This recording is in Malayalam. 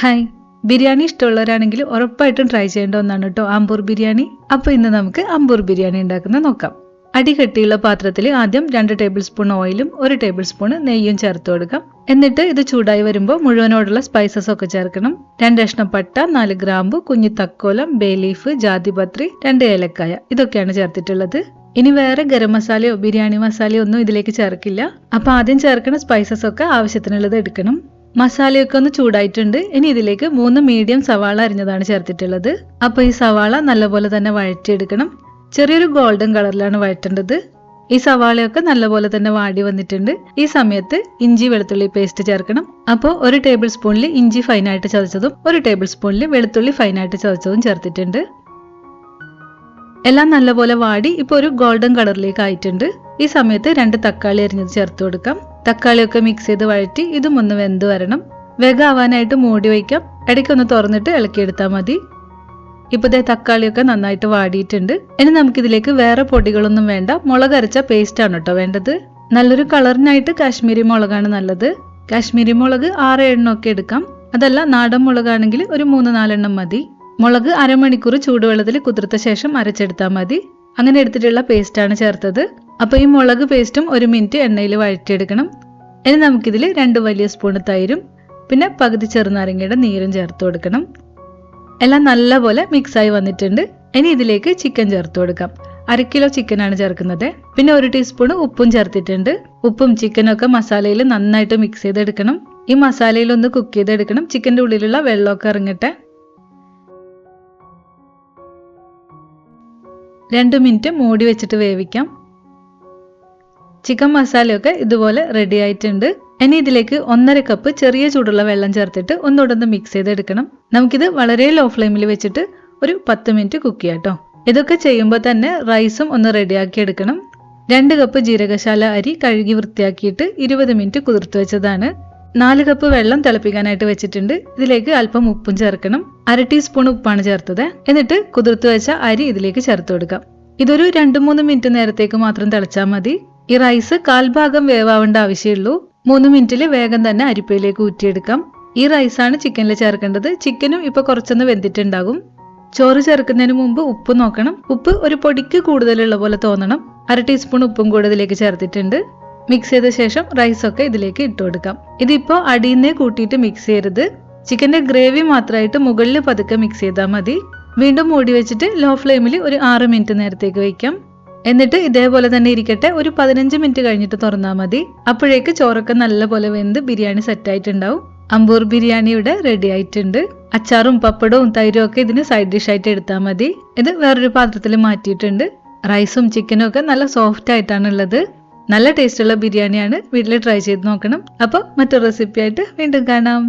ഹായ്, ബിരിയാണി ഇഷ്ടമുള്ളവരാണെങ്കിൽ ഉറപ്പായിട്ടും ട്രൈ ചെയ്യേണ്ട ഒന്നാണ് കേട്ടോ ആമ്പൂർ ബിരിയാണി. അപ്പോൾ ഇന്ന് നമുക്ക് ആമ്പൂർ ബിരിയാണി ഉണ്ടാക്കുന്നത് നോക്കാം. അടികട്ടിയുള്ള പാത്രത്തിൽ ആദ്യം 2 ടേബിൾ സ്പൂൺ ഓയിലും 1 ടേബിൾ സ്പൂൺ നെയ്യും ചേർത്ത് കൊടുക്കാം. എന്നിട്ട് ഇത് ചൂടായി വരുമ്പോൾ മുഴുവനോടുള്ള സ്പൈസസ് ഒക്കെ ചേർക്കണം. 2 കഷ്ണം പട്ട, 4 ഗ്രാമ്പു, കുഞ്ഞു തക്കോലം, ബേ ലീഫ്, ജാതിപത്രി, 2 ഏലക്കായ, ഇതൊക്കെയാണ് ചേർത്തിട്ടുള്ളത്. ഇനി വേറെ ഗരം മസാലയോ ബിരിയാണി മസാലയോ ഒന്നും ഇതിലേക്ക് ചേർക്കില്ല. അപ്പോൾ ആദ്യം ചേർക്കുന്ന സ്പൈസസ് ഒക്കെ ആവശ്യത്തിനുള്ളത് എടുക്കണം. മസാലയൊക്കെ ഒന്ന് ചൂടായിട്ടുണ്ട്. ഇനി ഇതിലേക്ക് 3 മീഡിയം സവാള അരിഞ്ഞതാണ് ചേർത്തിട്ടുള്ളത്. അപ്പോൾ ഈ സവാള നല്ലപോലെ തന്നെ വഴറ്റിയെടുക്കണം. ചെറിയൊരു ഗോൾഡൻ കളറിലാണ് വഴറ്റേണ്ടത്. ഈ സവാളയൊക്കെ നല്ലപോലെ തന്നെ വാടി വന്നിട്ടുണ്ട്. ഈ സമയത്ത് ഇഞ്ചി വെളുത്തുള്ളി പേസ്റ്റ് ചേർക്കണം. അപ്പോൾ 1 ടേബിൾ സ്പൂണിൽ ഇഞ്ചി ഫൈനായിട്ട് ചതച്ചതും 1 ടേബിൾ സ്പൂണിൽ വെളുത്തുള്ളി ഫൈനായിട്ട് ചതച്ചതും ചേർത്തിട്ടുണ്ട്. എല്ലാം നല്ലപോലെ വാടി ഇപ്പോൾ ഒരു ഗോൾഡൻ കളറിലേക്ക് ആയിട്ടുണ്ട്. ഈ സമയത്ത് 2 തക്കാളി അരിഞ്ഞത് ചേർത്ത് കൊടുക്കാം. തക്കാളിയൊക്കെ മിക്സ് ചെയ്ത് വഴറ്റി ഇതും ഒന്ന് വെന്ത് വരണം. വേഗാവാനായിട്ട് മൂടി വയ്ക്കാം. ഇടയ്ക്കൊന്ന് തുറന്നിട്ട് ഇളക്കിയെടുത്താൽ മതി. ഇപ്പോൾ തക്കാളിയൊക്കെ നന്നായിട്ട് വാടിയിട്ടുണ്ട്. ഇനി നമുക്കിതിലേക്ക് വേറെ പൊടികളൊന്നും വേണ്ട. മുളക് അരച്ച പേസ്റ്റ് ആണ് കേട്ടോ വേണ്ടത്. നല്ലൊരു കളറിനായിട്ട് കാശ്മീരി മുളകാണ് നല്ലത്. കാശ്മീരി മുളക് 6-7 ഒക്കെ എടുക്കാം. അതല്ല നാടൻ മുളകാണെങ്കിൽ ഒരു 3-4 എണ്ണം മതി. മുളക് അരമണിക്കൂർ ചൂടുവെള്ളത്തിൽ കുതിർത്ത ശേഷം അരച്ചെടുത്താൽ മതി. അങ്ങനെ എടുത്തിട്ടുള്ള പേസ്റ്റാണ് ചേർത്തത്. അപ്പോൾ ഈ മുളക് പേസ്റ്റും 1 മിനിറ്റ് എണ്ണയിൽ വഴറ്റിയെടുക്കണം. ഇനി നമുക്കിതിൽ 2 വലിയ സ്പൂൺ തൈരും പിന്നെ പകുതി ചെറുനാരങ്ങയുടെ നീരും ചേർത്ത് കൊടുക്കണം. എല്ലാം നല്ലപോലെ മിക്സായി വന്നിട്ടുണ്ട്. ഇനി ഇതിലേക്ക് ചിക്കൻ ചേർത്ത് കൊടുക്കാം. 1/2 കിലോ ചിക്കനാണ് ചേർക്കുന്നത്. പിന്നെ 1 ടീസ്പൂൺ ഉപ്പും ചേർത്തിട്ടുണ്ട്. ഉപ്പും ചിക്കനും ഒക്കെ മസാലയിൽ നന്നായിട്ട് മിക്സ് ചെയ്തെടുക്കണം. ഈ മസാലയിൽ ഒന്ന് കുക്ക് ചെയ്തെടുക്കണം. ചിക്കൻ്റെ ഉള്ളിലുള്ള വെള്ളമൊക്കെ ഇറങ്ങട്ടെ. 2 മിനിറ്റ് മൂടി വെച്ചിട്ട് വേവിക്കാം. ചിക്കൻ മസാലയൊക്കെ ഇതുപോലെ റെഡി ആയിട്ടുണ്ട്. ഇനി ഇതിലേക്ക് 1.5 കപ്പ് ചെറിയ ചൂടുള്ള വെള്ളം ചേർത്തിട്ട് ഒന്നുകൂടെ മിക്സ് ചെയ്തെടുക്കണം. നമുക്കിത് വളരെ ലോ ഫ്ലെയിമിൽ വെച്ചിട്ട് ഒരു 10 മിനിറ്റ് കുക്ക് ചെയ്യാം കേട്ടോ. ഇതൊക്കെ ചെയ്യുമ്പോൾ തന്നെ റൈസും ഒന്ന് റെഡിയാക്കി എടുക്കണം. 2 കപ്പ് ജീരകശാല അരി കഴുകി വൃത്തിയാക്കിയിട്ട് 20 മിനിറ്റ് കുതിർത്ത് വെച്ചതാണ്. 4 കപ്പ് വെള്ളം തിളപ്പിക്കാനായിട്ട് വെച്ചിട്ടുണ്ട്. ഇതിലേക്ക് അല്പം ഉപ്പും ചേർക്കണം. 1/2 ടീസ്പൂൺ ഉപ്പാണ് ചേർത്തത്. എന്നിട്ട് കുതിർത്ത് വെച്ച അരി ഇതിലേക്ക് ചേർത്ത് കൊടുക്കാം. ഇതൊരു 2-3 മിനിറ്റ് നേരത്തേക്ക് മാത്രം തിളച്ചാൽ മതി. ഈ റൈസ് 1/4 ഭാഗം വേവാവേണ്ട ആവശ്യമുള്ളൂ. 3 മിനിറ്റിൽ വേഗം തന്നെ അരിപ്പയിലേക്ക് ഊറ്റിയെടുക്കാം. ഈ റൈസാണ് ചിക്കനിൽ ചേർക്കേണ്ടത്. ചിക്കനും ഇപ്പൊ കുറച്ചൊന്ന് വെന്തിട്ടുണ്ടാകും. ചോറ് ചേർക്കുന്നതിന് മുമ്പ് ഉപ്പ് നോക്കണം. ഉപ്പ് ഒരു പൊടിക്ക് കൂടുതലുള്ള പോലെ തോന്നണം. 1/2 ടീസ്പൂൺ ഉപ്പും കൂടെ ഇതിലേക്ക് ചേർത്തിട്ടുണ്ട്. മിക്സ് ചെയ്ത ശേഷം റൈസൊക്കെ ഇതിലേക്ക് ഇട്ട് കൊടുക്കാം. ഇതിപ്പോ അടിയിന്നേ കൂട്ടിയിട്ട് മിക്സ് ചെയ്യരുത്. ചിക്കന്റെ ഗ്രേവി മാത്രമായിട്ട് മുകളിൽ പതുക്കെ മിക്സ് ചെയ്താൽ മതി. വീണ്ടും മൂടി വെച്ചിട്ട് ലോ ഫ്ലെയിമിൽ ഒരു 6 മിനിറ്റ് നേരത്തേക്ക് വയ്ക്കാം. എന്നിട്ട് ഇതേപോലെ തന്നെ ഇരിക്കട്ടെ. ഒരു 15 മിനിറ്റ് കഴിഞ്ഞിട്ട് തുറന്നാൽ മതി. അപ്പോഴേക്ക് ചോറൊക്കെ നല്ലപോലെ വെന്ത് ബിരിയാണി സെറ്റായിട്ടുണ്ടാവും. ആമ്പൂർ ബിരിയാണി ഇവിടെ റെഡി ആയിട്ടുണ്ട്. അച്ചാറും പപ്പടവും തൈരും ഒക്കെ ഇതിന് സൈഡ് ഡിഷ് ആയിട്ട് എടുത്താൽ മതി. ഇത് വേറൊരു പാത്രത്തിൽ മാറ്റിയിട്ടുണ്ട്. റൈസും ചിക്കനും ഒക്കെ നല്ല സോഫ്റ്റ് ആയിട്ടാണ് ഉള്ളത്. നല്ല ടേസ്റ്റുള്ള ബിരിയാണിയാണ്. വീട്ടിൽ ട്രൈ ചെയ്ത് നോക്കണം. അപ്പോൾ മറ്റൊരു റെസിപ്പി ആയിട്ട് വീണ്ടും കാണാം.